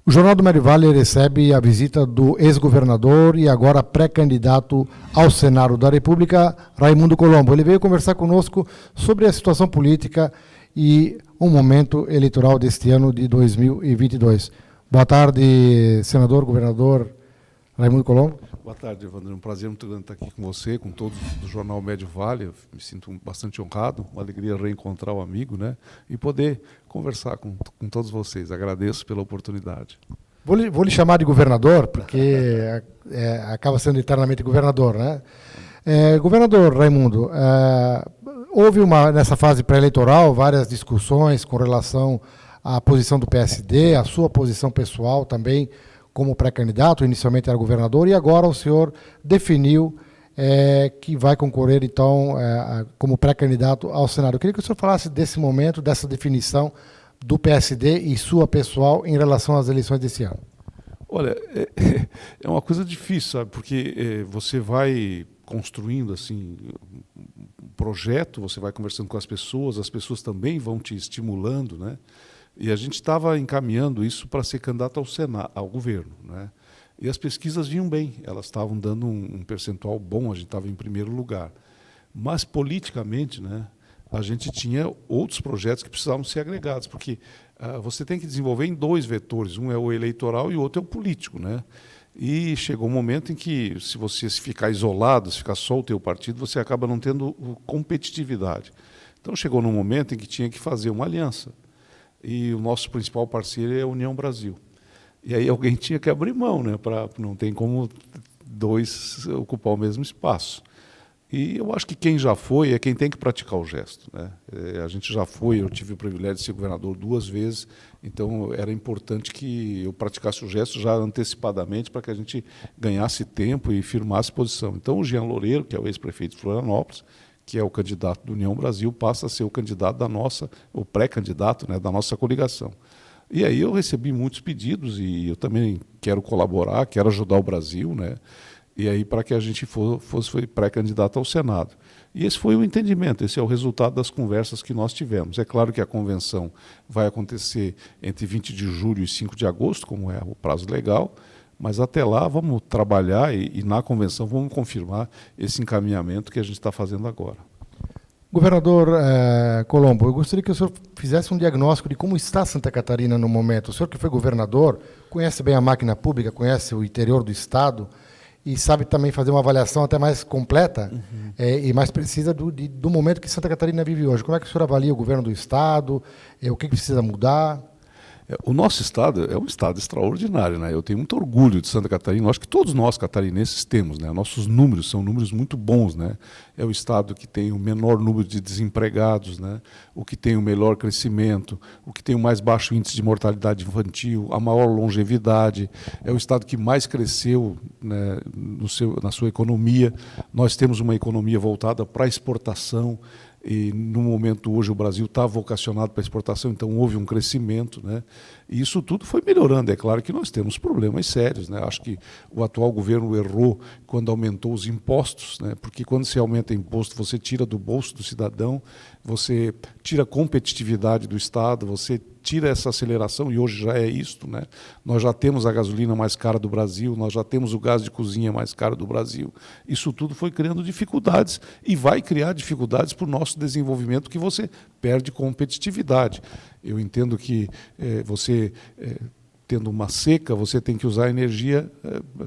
O Jornal do Médio Vale recebe a visita do ex-governador e agora pré-candidato ao Senado da República, Raimundo Colombo. Ele veio conversar conosco sobre a situação política e o momento eleitoral deste ano de 2022. Boa tarde, senador, governador Raimundo Colombo. Boa tarde, Evandro. É um prazer muito grande estar aqui com você, com todos do Jornal Médio Vale. Eu me sinto bastante honrado, uma alegria reencontrar o amigo, né? E poder conversar com todos vocês. Agradeço pela oportunidade. Vou lhe chamar de governador, porque acaba sendo eternamente governador, né? Governador Raimundo, houve nessa fase pré-eleitoral várias discussões com relação à posição do PSD, a sua posição pessoal também, como pré-candidato, inicialmente era governador, e agora o senhor definiu que vai concorrer, então, como pré-candidato ao Senado. Eu queria que o senhor falasse desse momento, dessa definição do PSD e sua pessoal em relação às eleições desse ano. Olha, é uma coisa difícil, sabe? Porque você vai construindo assim um projeto, você vai conversando com as pessoas também vão te estimulando, né? E a gente estava encaminhando isso para ser candidato ao Senado, ao governo, né? E as pesquisas vinham bem, elas estavam dando um percentual bom, a gente estava em primeiro lugar. Mas, politicamente, né, a gente tinha outros projetos que precisavam ser agregados, porque você tem que desenvolver em dois vetores, um é o eleitoral e o outro é o político, né? E chegou um momento em que, se você ficar isolado, se ficar só o teu partido, você acaba não tendo competitividade. Então, chegou num momento em que tinha que fazer uma aliança. E o nosso principal parceiro é a União Brasil. E aí alguém tinha que abrir mão, né? Não tem como dois ocupar o mesmo espaço. E eu acho que quem já foi é quem tem que praticar o gesto, né? A gente já foi, eu tive o privilégio de ser governador 2 vezes, então era importante que eu praticasse o gesto já antecipadamente para que a gente ganhasse tempo e firmasse posição. Então o Jean Loureiro, que é o ex-prefeito de Florianópolis, que é o candidato da União Brasil, passa a ser o candidato o pré-candidato, né, da nossa coligação. E aí eu recebi muitos pedidos e eu também quero colaborar, quero ajudar o Brasil, né? E aí para que a gente fosse pré-candidato ao Senado. E esse foi o entendimento, esse é o resultado das conversas que nós tivemos. É claro que a convenção vai acontecer entre 20 de julho e 5 de agosto, como é o prazo legal, mas até lá vamos trabalhar e na convenção vamos confirmar esse encaminhamento que a gente está fazendo agora. Governador Colombo, eu gostaria que o senhor fizesse um diagnóstico de como está Santa Catarina no momento. O senhor que foi governador, conhece bem a máquina pública, conhece o interior do Estado e sabe também fazer uma avaliação até mais completa e mais precisa do momento que Santa Catarina vive hoje. Como é que o senhor avalia o governo do Estado? O que precisa mudar? O nosso estado é um estado extraordinário, né? Eu tenho muito orgulho de Santa Catarina, acho que todos nós catarinenses temos, né? Nossos números são números muito bons, né? É o estado que tem o menor número de desempregados, né? O que tem o melhor crescimento, o que tem o mais baixo índice de mortalidade infantil, a maior longevidade, é o estado que mais cresceu, né, na sua economia. Nós temos uma economia voltada para a exportação, e no momento hoje o Brasil está vocacionado para a exportação, então houve um crescimento, né? E isso tudo foi melhorando. É claro que nós temos problemas sérios, né? Acho que o atual governo errou quando aumentou os impostos, né? Porque quando se aumenta imposto, você tira do bolso do cidadão, você tira a competitividade do Estado, você tira essa aceleração, e hoje já é isto, né? Nós já temos a gasolina mais cara do Brasil, nós já temos o gás de cozinha mais caro do Brasil. Isso tudo foi criando dificuldades e vai criar dificuldades para o nosso desenvolvimento, que você perde competitividade. Eu entendo que tendo uma seca, você tem que usar energia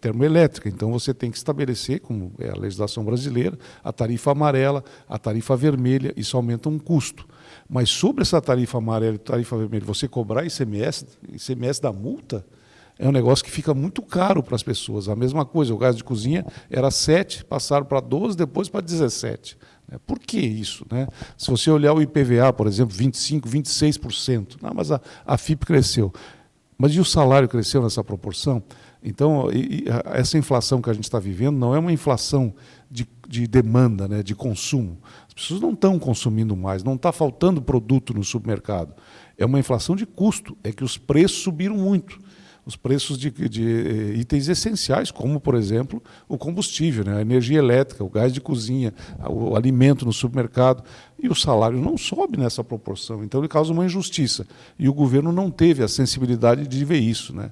termoelétrica. Então, você tem que estabelecer, como é a legislação brasileira, a tarifa amarela, a tarifa vermelha. Isso aumenta um custo. Mas sobre essa tarifa amarela e tarifa vermelha, você cobrar ICMS da multa, é um negócio que fica muito caro para as pessoas. A mesma coisa, o gás de cozinha era 7, passaram para 12, depois para 17. Por que isso, né? Se você olhar o IPVA, por exemplo, 25%, 26%. Não, mas a FIP cresceu. Mas e o salário cresceu nessa proporção? Então, essa inflação que a gente está vivendo não é uma inflação de demanda, né, de consumo. As pessoas não estão consumindo mais, não está faltando produto no supermercado. É uma inflação de custo, é que os preços subiram muito. os preços de itens essenciais, como, por exemplo, o combustível, né? A energia elétrica, o gás de cozinha, o alimento no supermercado. E o salário não sobe nessa proporção. Então, ele causa uma injustiça. E o governo não teve a sensibilidade de ver isso, né?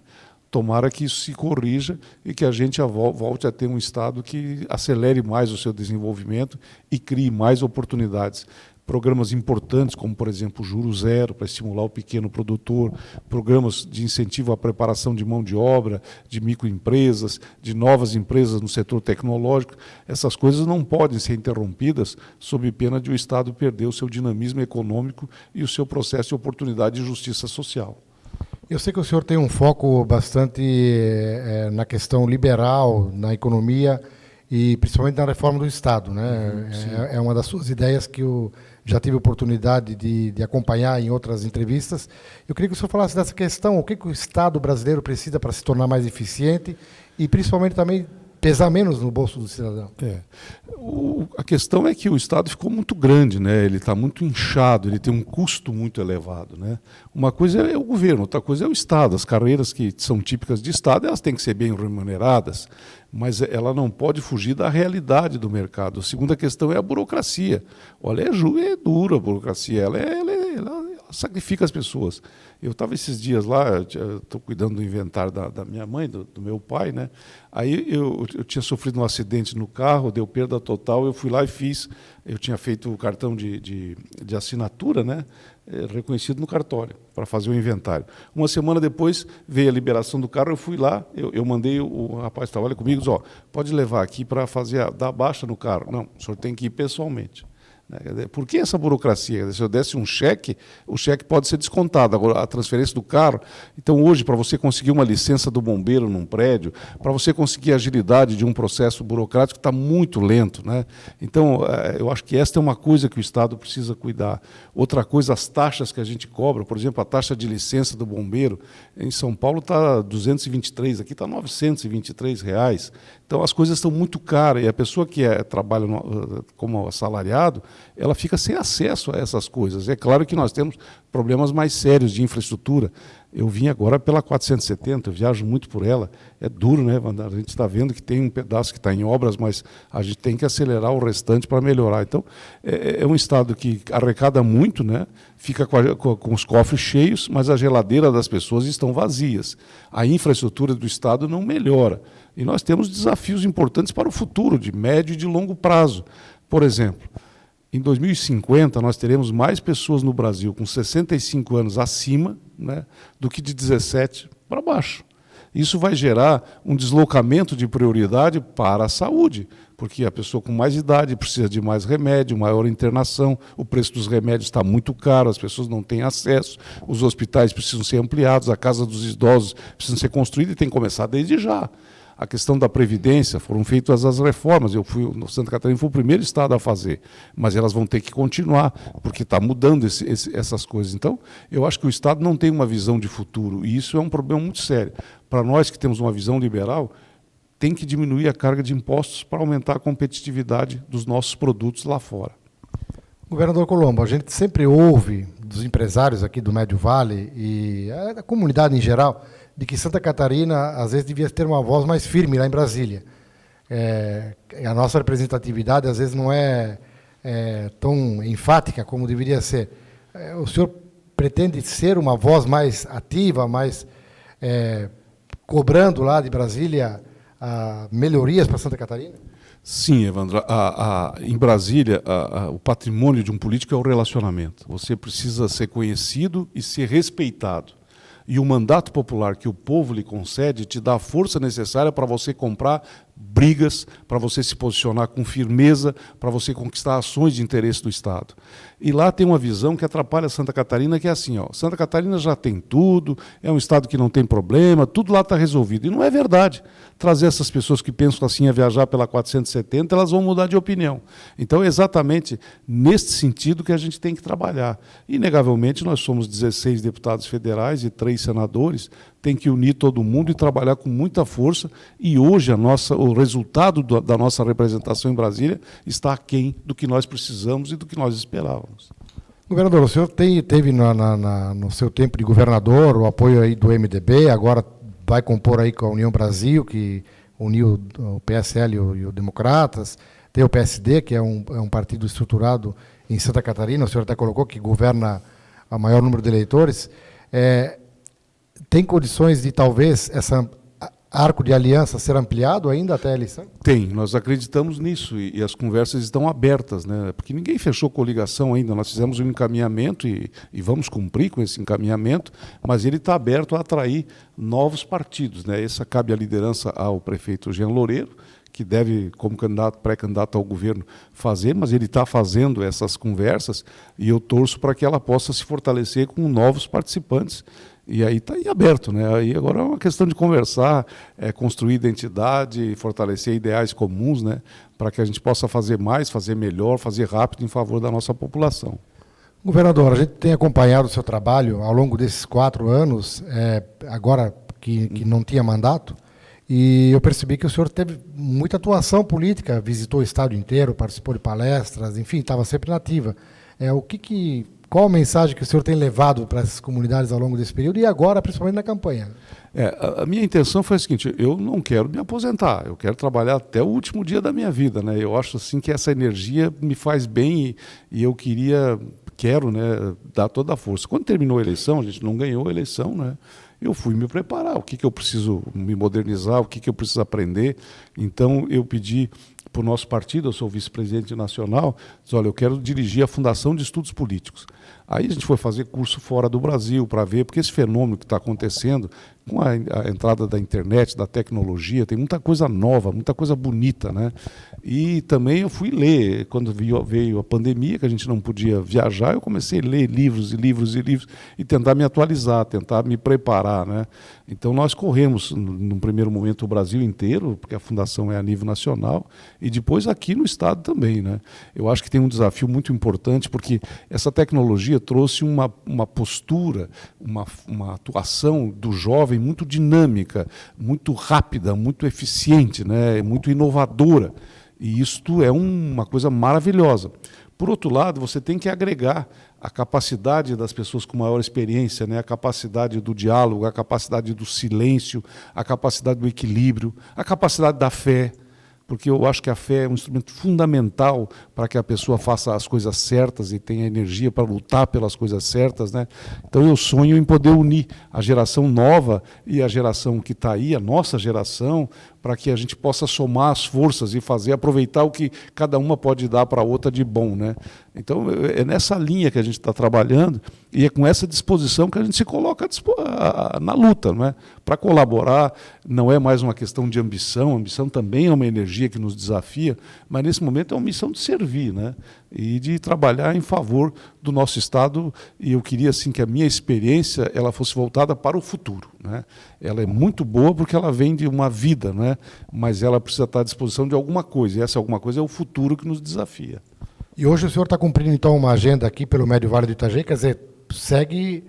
Tomara que isso se corrija e que a gente volte a ter um Estado que acelere mais o seu desenvolvimento e crie mais oportunidades. Programas importantes, como, por exemplo, o Juro Zero, para estimular o pequeno produtor, programas de incentivo à preparação de mão de obra, de microempresas, de novas empresas no setor tecnológico. Essas coisas não podem ser interrompidas sob pena de o Estado perder o seu dinamismo econômico e o seu processo de oportunidade de justiça social. Eu sei que o senhor tem um foco bastante na questão liberal, na economia e principalmente na reforma do Estado, né? É uma das suas ideias que eu já tive oportunidade de acompanhar em outras entrevistas. Eu queria que o senhor falasse dessa questão, o que o Estado brasileiro precisa para se tornar mais eficiente e principalmente também pesar menos no bolso do cidadão. A questão é que o Estado ficou muito grande, né? Ele está muito inchado, ele tem um custo muito elevado, né? Uma coisa é o governo, outra coisa é o Estado. As carreiras que são típicas de Estado, elas têm que ser bem remuneradas, mas ela não pode fugir da realidade do mercado. A segunda questão é a burocracia. Olha, é dura a burocracia, ela sacrifica as pessoas. Eu estava esses dias lá, estou cuidando do inventário da minha mãe, do meu pai, né? Aí eu tinha sofrido um acidente no carro, deu perda total, eu fui lá e fiz, eu tinha feito o cartão de assinatura, né? Reconhecido no cartório, para fazer o inventário. Uma semana depois veio a liberação do carro, eu fui lá, eu mandei o rapaz que trabalha comigo, disse, pode levar aqui para dar baixa no carro. Não, o senhor tem que ir pessoalmente. Por que essa burocracia? Se eu desse um cheque, o cheque pode ser descontado. Agora, a transferência do carro... Então, hoje, para você conseguir uma licença do bombeiro num prédio, para você conseguir a agilidade de um processo burocrático, está muito lento, né? Então, eu acho que esta é uma coisa que o Estado precisa cuidar. Outra coisa, as taxas que a gente cobra, por exemplo, a taxa de licença do bombeiro, em São Paulo está 223, aqui está 923 reais. Então, as coisas estão muito caras e a pessoa que trabalha como assalariado, ela fica sem acesso a essas coisas. É claro que nós temos problemas mais sérios de infraestrutura. Eu vim agora pela 470, eu viajo muito por ela. É duro, né, Wanda? A gente está vendo que tem um pedaço que está em obras, mas a gente tem que acelerar o restante para melhorar. Então, é um Estado que arrecada muito, né? Fica com os cofres cheios, mas a geladeira das pessoas estão vazias. A infraestrutura do Estado não melhora. E nós temos desafios importantes para o futuro, de médio e de longo prazo. Por exemplo, em 2050, nós teremos mais pessoas no Brasil com 65 anos acima, né, do que de 17 para baixo. Isso vai gerar um deslocamento de prioridade para a saúde, porque a pessoa com mais idade precisa de mais remédio, maior internação, o preço dos remédios está muito caro, as pessoas não têm acesso, os hospitais precisam ser ampliados, a casa dos idosos precisa ser construída e tem que começar desde já. A questão da Previdência, foram feitas as reformas, no Santa Catarina foi o primeiro estado a fazer, mas elas vão ter que continuar, porque está mudando essas coisas. Então, eu acho que o Estado não tem uma visão de futuro, e isso é um problema muito sério. Para nós que temos uma visão liberal, tem que diminuir a carga de impostos para aumentar a competitividade dos nossos produtos lá fora. Governador Colombo, a gente sempre ouve dos empresários aqui do Médio Vale e da comunidade em geral, de que Santa Catarina, às vezes, devia ter uma voz mais firme lá em Brasília. A nossa representatividade, às vezes, não é tão enfática como deveria ser. O senhor pretende ser uma voz mais ativa, mais cobrando lá de Brasília melhorias para Santa Catarina? Sim, Evandro. Em Brasília, o patrimônio de um político é o relacionamento. Você precisa ser conhecido e ser respeitado. E o mandato popular que o povo lhe concede te dá a força necessária para você comprar brigas, para você se posicionar com firmeza, para você conquistar ações de interesse do Estado. E lá tem uma visão que atrapalha Santa Catarina, que é assim, Santa Catarina já tem tudo, é um Estado que não tem problema, tudo lá está resolvido. E não é verdade. Trazer essas pessoas que pensam assim a viajar pela 470, elas vão mudar de opinião. Então é exatamente neste sentido que a gente tem que trabalhar. Inegavelmente, nós somos 16 deputados federais e 3 senadores, tem que unir todo mundo e trabalhar com muita força, e hoje o resultado da nossa representação em Brasília está aquém do que nós precisamos e do que nós esperávamos. Governador, o senhor teve no seu tempo de governador o apoio aí do MDB, agora vai compor aí com a União Brasil, que uniu o PSL e o Democratas, tem o PSD, que é um partido estruturado em Santa Catarina, o senhor até colocou, que governa o maior número de eleitores. Tem condições de talvez essa arco de aliança ser ampliado ainda até a eleição? Tem, nós acreditamos nisso e as conversas estão abertas, né? Porque ninguém fechou coligação ainda, nós fizemos um encaminhamento e vamos cumprir com esse encaminhamento, mas ele está aberto a atrair novos partidos, né? Essa cabe a liderança ao prefeito Jean Loureiro, que deve, como pré-candidato ao governo, fazer, mas ele está fazendo essas conversas e eu torço para que ela possa se fortalecer com novos participantes. E aí está aí aberto, né? Aí agora é uma questão de conversar, construir identidade, fortalecer ideais comuns, né? Para que a gente possa fazer mais, fazer melhor, fazer rápido em favor da nossa população. Governador, a gente tem acompanhado o seu trabalho ao longo desses 4 anos, agora que não tinha mandato, e eu percebi que o senhor teve muita atuação política, visitou o estado inteiro, participou de palestras, enfim, estava sempre na ativa. Qual a mensagem que o senhor tem levado para essas comunidades ao longo desse período e agora, principalmente na campanha? A minha intenção foi a seguinte: eu não quero me aposentar, eu quero trabalhar até o último dia da minha vida, né? Eu acho assim que essa energia me faz bem e eu quero, né, dar toda a força. Quando terminou a eleição, a gente não ganhou a eleição, né? Eu fui me preparar, o que eu preciso me modernizar, o que eu preciso aprender. Então eu pedi para o nosso partido, eu sou vice-presidente nacional, disse, olha, eu quero dirigir a Fundação de Estudos Políticos. Aí a gente foi fazer curso fora do Brasil para ver, porque esse fenômeno que está acontecendo, com a entrada da internet, da tecnologia, tem muita coisa nova, muita coisa bonita, né? E também eu fui ler, quando veio a pandemia, que a gente não podia viajar, eu comecei a ler livros e livros e livros e tentar me atualizar, tentar me preparar, né? Então nós corremos, num primeiro momento, o Brasil inteiro, porque a fundação é a nível nacional, e depois aqui no estado também, né? Eu acho que tem um desafio muito importante, porque essa tecnologia trouxe uma postura, uma atuação do jovem muito dinâmica, muito rápida, muito eficiente, né? Muito inovadora. E isto é uma coisa maravilhosa. Por outro lado, você tem que agregar a capacidade das pessoas com maior experiência, né? A capacidade do diálogo, a capacidade do silêncio, a capacidade do equilíbrio, a capacidade da fé, porque eu acho que a fé é um instrumento fundamental para que a pessoa faça as coisas certas e tenha energia para lutar pelas coisas certas, né? Então eu sonho em poder unir a geração nova e a geração que está aí, a nossa geração, para que a gente possa somar as forças e aproveitar o que cada uma pode dar para a outra de bom, né? Então é nessa linha que a gente está trabalhando e é com essa disposição que a gente se coloca na luta, não é? Para colaborar. Não é mais uma questão de ambição, a ambição também é uma energia que nos desafia, mas nesse momento é uma missão de servir, né? E de trabalhar em favor do nosso Estado, e eu queria assim que a minha experiência ela fosse voltada para o futuro, né? Ela é muito boa porque ela vem de uma vida, né? Mas ela precisa estar à disposição de alguma coisa, e essa alguma coisa é o futuro que nos desafia. E hoje o senhor está cumprindo então uma agenda aqui pelo Médio Vale do Itajaí, quer dizer, segue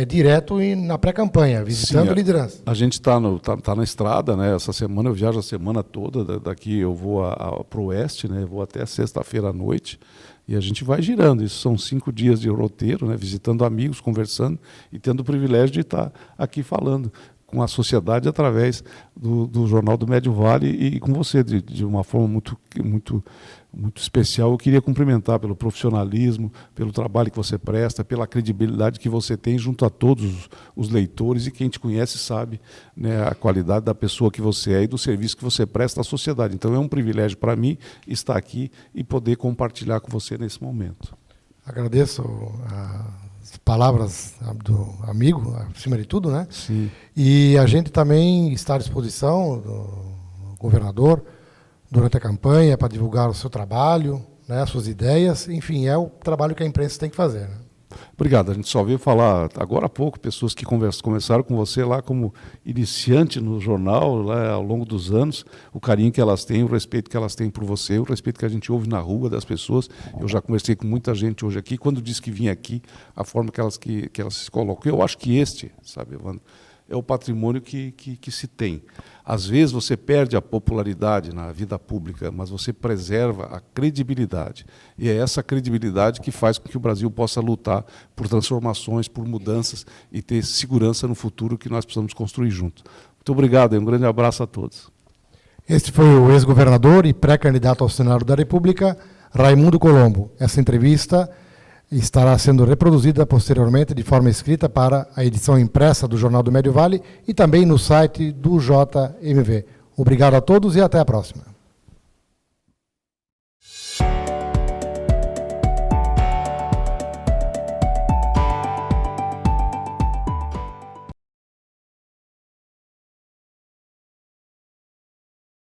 direto na pré-campanha, visitando liderança. A gente está na estrada, né? Essa semana eu viajo a semana toda, daqui eu vou para o oeste, né? Vou até sexta-feira à noite e a gente vai girando. Isso são 5 dias de roteiro, né? Visitando amigos, conversando e tendo o privilégio de estar aqui falando com a sociedade através do Jornal do Médio Vale e com você, de uma forma muito, muito, muito especial. Eu queria cumprimentar pelo profissionalismo, pelo trabalho que você presta, pela credibilidade que você tem junto a todos os leitores, e quem te conhece sabe, né, a qualidade da pessoa que você é e do serviço que você presta à sociedade. Então é um privilégio para mim estar aqui e poder compartilhar com você nesse momento. Agradeço as palavras do amigo, acima de tudo, né? Sim. E a gente também está à disposição do governador durante a campanha para divulgar o seu trabalho, né, as suas ideias, enfim, é o trabalho que a imprensa tem que fazer, né? Obrigado. A gente só veio falar agora há pouco, pessoas que começaram com você lá como iniciante no jornal, lá ao longo dos anos, o carinho que elas têm, o respeito que elas têm por você, o respeito que a gente ouve na rua das pessoas. Eu já conversei com muita gente hoje aqui, quando disse que vinha aqui, a forma que elas se colocam. Eu acho que sabe, Evandro, é o patrimônio que se tem. Às vezes você perde a popularidade na vida pública, mas você preserva a credibilidade. E é essa credibilidade que faz com que o Brasil possa lutar por transformações, por mudanças e ter segurança no futuro que nós precisamos construir juntos. Muito obrigado e um grande abraço a todos. Este foi o ex-governador e pré-candidato ao Senado da República, Raimundo Colombo. Essa entrevista estará sendo reproduzida posteriormente de forma escrita para a edição impressa do Jornal do Médio Vale e também no site do JMV. Obrigado a todos e até a próxima.